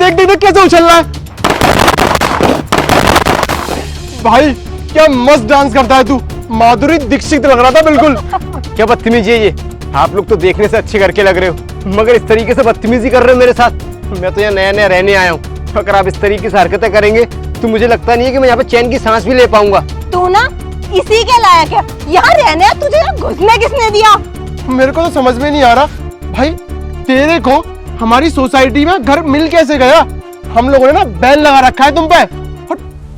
देख देख देख कैसे उछल रहा है। भाई क्या मस्त डांस करता है तू, माधुरी दीक्षित लग रहा था बिल्कुल। क्या बदतमीजी है ये, आप लोग तो देखने से अच्छे करके लग रहे हो, मगर इस तरीके से बदतमीजी कर रहे हो मेरे साथ। मैं तो यहाँ नया नया रहने आया हूँ, अगर आप इस तरीके से हरकतें करेंगे तो मुझे लगता नहीं है कि मैं यहाँ पे चैन की सांस भी ले पाऊंगा। तू ना इसी के लायक है, यहाँ रहने, तुझे यहाँ घुसने किसने दिया? मेरे को तो समझ में नहीं आ रहा भाई, तेरे को हमारी सोसाइटी में घर मिल कैसे गया? हम लोगों ने ना बैन लगा रखा है तुम पे, और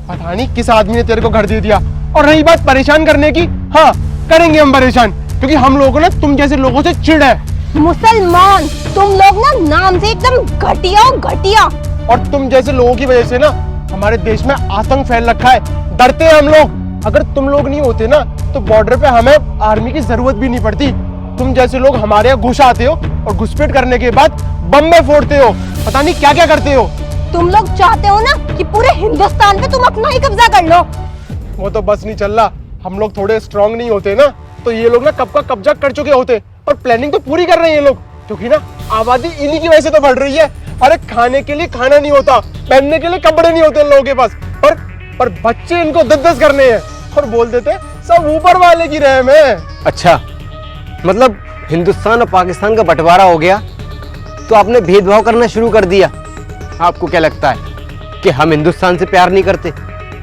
पता नहीं किस आदमी ने तेरे को घर दे दिया। और रही बात परेशान करने की, हाँ करेंगे हम परेशान, क्योंकि हम लोगों को ना तुम जैसे लोगों से चिढ़ है। मुसलमान तुम लोग ना नाम से एकदम घटिया हो, घटिया। और तुम जैसे लोगों की वजह से ना हमारे देश में आतंक फैल रखा है, डरते हैं हम लोग। अगर तुम लोग नहीं होते ना तो बॉर्डर पे हमें आर्मी की जरूरत भी नहीं पड़ती। तुम जैसे लोग हमारे यहाँ घुस आते हो और घुसपैठ करने के बाद बम में फोड़ते हो, पता नहीं क्या क्या करते हो। तुम लोग चाहते हो ना कि पूरे हिंदुस्तान पे तुम अपना ही कब्जा कर लो। वो तो बस नहीं चल रहा, हम लोग थोड़े स्ट्रांग नहीं होते ना तो ये लोग ना कब का कब्जा कर चुके होते। और प्लानिंग तो पूरी कर रहे हैं ये लोग, क्योंकि ना आबादी इन्हीं की वजह से तो बढ़ रही है। अरे खाने के लिए खाना नहीं होता, पहनने के लिए कपड़े नहीं होते लोगों के पास, पर बच्चे इनको 10-10 करने हैं और बोल देते सब ऊपर वाले की रहम है। अच्छा, मतलब हिंदुस्तान और पाकिस्तान का बंटवारा हो गया तो आपने भेदभाव करना शुरू कर दिया। आपको क्या लगता है कि हम हिंदुस्तान से प्यार नहीं करते?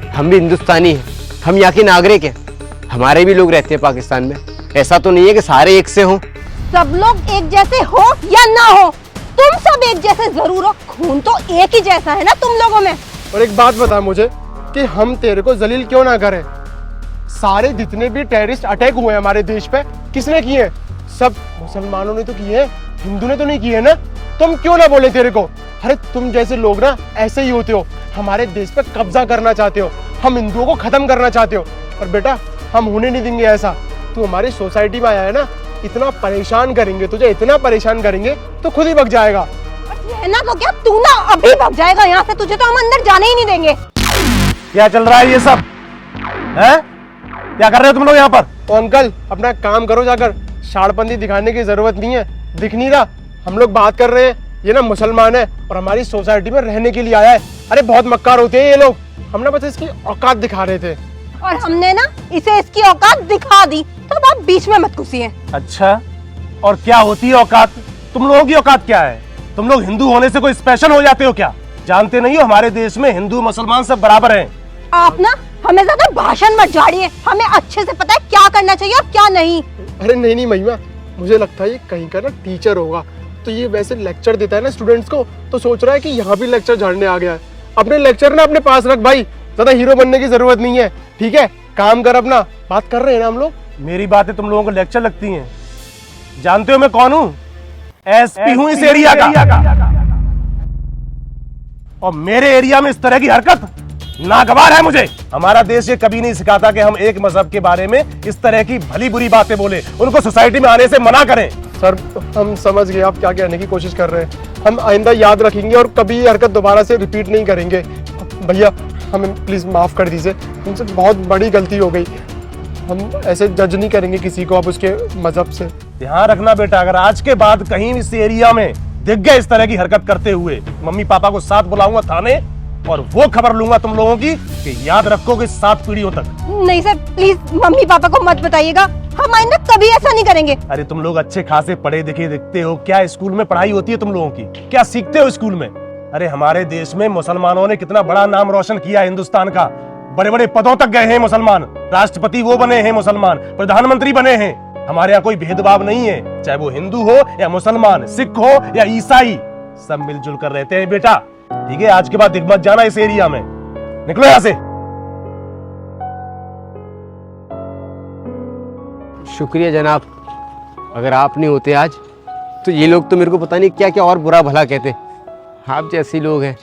हम भी हिंदुस्तानी हैं, हम यहाँ के नागरिक हैं, हमारे भी लोग रहते हैं पाकिस्तान में। ऐसा तो नहीं है कि सारे एक से हों। सब लोग एक जैसे हो या ना हो, तुम सब एक जैसे जरूर हो, खून तो एक ही जैसा है ना तुम लोगों में। और एक बात बता मुझे कि हम तेरे को जलील क्यों ना करें? सारे जितने भी टेररिस्ट अटैक हुए हमारे देश पे किसने किए? सब मुसलमानों ने तो किए हैं, हिंदू ने तो नहीं किए ना। तुम क्यों ना बोले तेरे को? अरे तुम जैसे लोग ना ऐसे ही होते हो, हमारे देश पे कब्जा करना चाहते हो, हम हिंदुओं को खत्म करना चाहते हो। और बेटा हम होने नहीं देंगे ऐसा। तू हमारी सोसाइटी में आया है ना, इतना परेशान करेंगे तुझे, इतना परेशान करेंगे तो खुद ही भग जाएगा। ना तो क्या तू ना अभी भग जाएगा यहाँ से, तुझे तो हम अंदर जाने ही नहीं देंगे। क्या चल रहा है ये सब है? क्या कर रहे हो तुम लोग यहाँ पर? तो अंकल अपना काम करो जाकर, शाड़बंदी दिखाने की जरूरत नहीं है, दिख नहीं रहा हम लोग बात कर रहे हैं। ये ना मुसलमान है और हमारी सोसाइटी में रहने के लिए आया है। अरे बहुत मक्कार होते हैं ये लोग, हम ना बस इसकी औकात दिखा रहे थे। और हमने ना इसे इसकी औकात दिखा दी, तो अब आप बीच में मत घुसिए। अच्छा, और क्या होती है औकात? तुम लोगों की औकात क्या है? तुम लोग हिंदू होने से कोई स्पेशल हो जाते हो क्या? जानते नहीं हो हमारे देश में हिंदू मुसलमान सब बराबर हैं। आप ना हमें ज्यादा भाषण मत झाड़िए, हमें अच्छे से पता है क्या करना चाहिए और क्या नहीं। अरे नहीं नहीं महिमा, मुझे लगता है ये कहीं का ना टीचर होगा, तो ये वैसे लेक्चर देता है ना स्टूडेंट्स को, तो सोच रहा है कि यहाँ भी लेक्चर झाड़ने आ गया है। अपने लेक्चर ना अपने पास रख भाई, ज्यादा हीरो बनने की जरूरत नहीं है, ठीक है? काम कर अपना, बात कर रहे हैं ना हम लोग। मेरी बातें तुम लोगों को लेक्चर लगती हैं? जानते हो मैं कौन हूँ? एसपी हूँ इस एरिया का। और मेरे एरिया में इस तरह की हरकत नागवार है मुझे। हमारा देश ये कभी नहीं सिखाता कि हम एक मजहब के बारे में इस तरह की भली बुरी बातें बोले, उनको सोसाइटी में आने से मना करें। सर हम समझ गए आप क्या कहने की कोशिश कर रहे हैं, हम आइंदा याद रखेंगे और कभी ये हरकत दोबारा से रिपीट नहीं करेंगे। भैया हमें प्लीज माफ कर दीजिए, हमसे बहुत बड़ी गलती हो गई। हम ऐसे जज नहीं करेंगे किसी को अब उसके मजहब से। ध्यान रखना बेटा, अगर आज के बाद कहीं इस एरिया में दिख गए इस तरह की हरकत करते हुए, मम्मी पापा को साथ बुलाऊंगा थाने और वो खबर लूंगा तुम लोगों की कि याद रखोगे 7 पीढ़ियों तक। नहीं सर प्लीज मम्मी पापा को मत बताइएगा, हम आइंदा कभी ऐसा नहीं करेंगे। अरे तुम लोग अच्छे खासे पढ़े लिखे दिखते हो, क्या स्कूल में पढ़ाई होती है तुम लोगों की? क्या सीखते हो स्कूल में? अरे हमारे देश में मुसलमानों ने कितना बड़ा नाम रोशन किया हिंदुस्तान का, बड़े बड़े पदों तक गए हैं मुसलमान, राष्ट्रपति वो बने हैं मुसलमान, प्रधानमंत्री बने हैं। हमारे यहाँ कोई भेदभाव नहीं है, चाहे वो हिंदू हो या मुसलमान, सिख हो या ईसाई, सब मिलजुल कर रहते हैं बेटा, ठीक है? आज के बाद दिख मत जाना इस एरिया में, निकलो यहाँ से। शुक्रिया जनाब, अगर आप नहीं होते आज तो ये लोग तो मेरे को पता नहीं क्या क्या और बुरा भला कहते। आप जैसे लोग हैं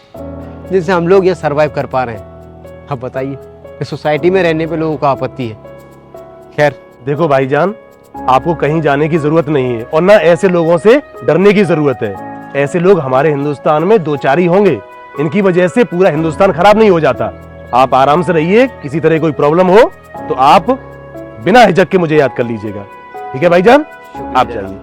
जिनसे हम लोग ये सरवाइव कर पा रहे हैं। अब बताइए कि सोसाइटी में रहने पे लोगों को आपत्ति है। खैर देखो भाईजान, आपको कहीं जाने की जरूरत नहीं है और ना ऐसे लोगों से डरने की जरूरत है। ऐसे लोग हमारे हिंदुस्तान में 2-4 ही होंगे, इनकी वजह से पूरा हिंदुस्तान खराब नहीं हो जाता। आप आराम से रहिए, किसी तरह कोई प्रॉब्लम हो तो आप बिना हिचक के मुझे याद कर लीजिएगा, ठीक है भाईजान? आप जाइए।